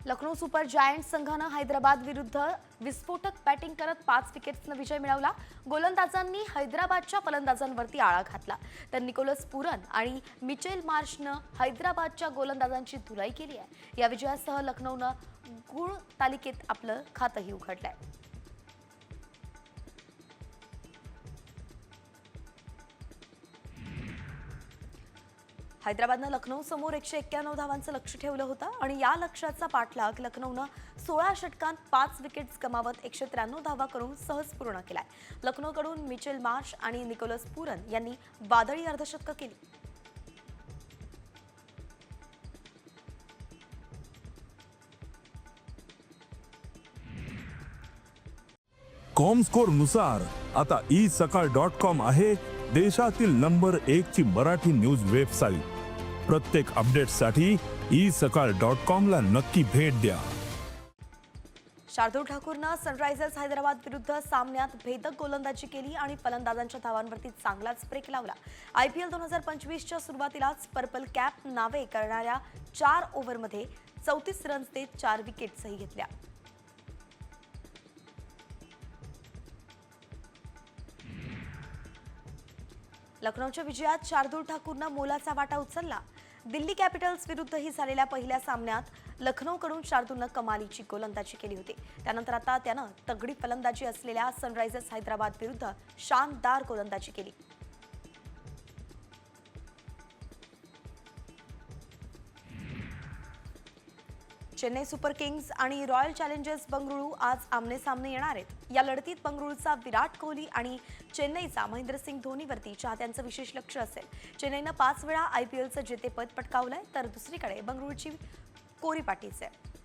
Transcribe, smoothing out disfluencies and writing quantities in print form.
Lucknow super giants संघानं हैदराबाद विरुद्ध विस्फोटक बॅटिंग करत 5 विकेट्सनं विजय मिळवला। गोलंदाजांनी हैदराबादच्या फलंदाजांवरती आळा घातला, तर निकोलस पुरन आणि मिचेल मार्शनं हैदराबादच्या गोलंदाजांची धुलाई केली आहे। या विजयासह लखनौनं गुण तालिकेत आपलं खातंही उघडलंय। हैदराबादनं लखनौ समोर 191 धावांचं लक्ष ठेवलं होतं आणि या लक्ष्याचा पाठलाग लखनौनं 16 षटकांत 5 विकेट्स गमावत 193 धावा करून सहज पूर्ण केलाय। लखनौकडून मिचेल मार्श आणि निकोलस पुरन यांनी वादळी अर्धशतकं केली। कॉमस्कोर नुसार आता isakal.com आहे देशातील नंबर 1 ची मराठी न्यूज वेबसाईट। प्रत्येक अपडेटसाठी isakal.com ला नक्की भेट द्या। शार्दुल ठाकूरनं सनरायझर्स हैदराबाद विरुद्ध सामन्यात भेदक गोलंदाजी केली आणि फलंदाजांच्या धावांवरती चांगलाच ब्रेक लावला। IPL 2025च्या सुरुवातीलाच पर्पल कॅप नावे करणाऱ्या 4 ओव्हरमध्ये 34 रन्स देत 4 विकेट्सही घेतल्या। लखनौच्या विजयात शार्दुल ठाकूरनं मोलाचा वाटा उचलला। दिल्ली कॅपिटल्स विरुद्धही झालेल्या पहिल्या सामन्यात लखनौकडून शार्दुलनं कमालीची गोलंदाजी केली होती। त्यानंतर आता त्यानं तगडी फलंदाजी असलेल्या सनरायझर्स हैदराबाद विरुद्ध शानदार गोलंदाजी केली। चेन्नई सुपर किंग्स आणि रॉयल चॅलेंजर्स बंगळुरू आज आमने-सामने येणार आहेत। या लढतीत बंगळुरूचा विराट कोहली आणि चेन्नईचा महेंद्रसिंग धोनीवरती चाहत्यांचं विशेष लक्ष असेल। चेन्नईनं 5 वेळा IPLचं जेतेपद पटकावलंय, तर दुसरीकडे बंगळुरूची कोरी पाटीच आहे।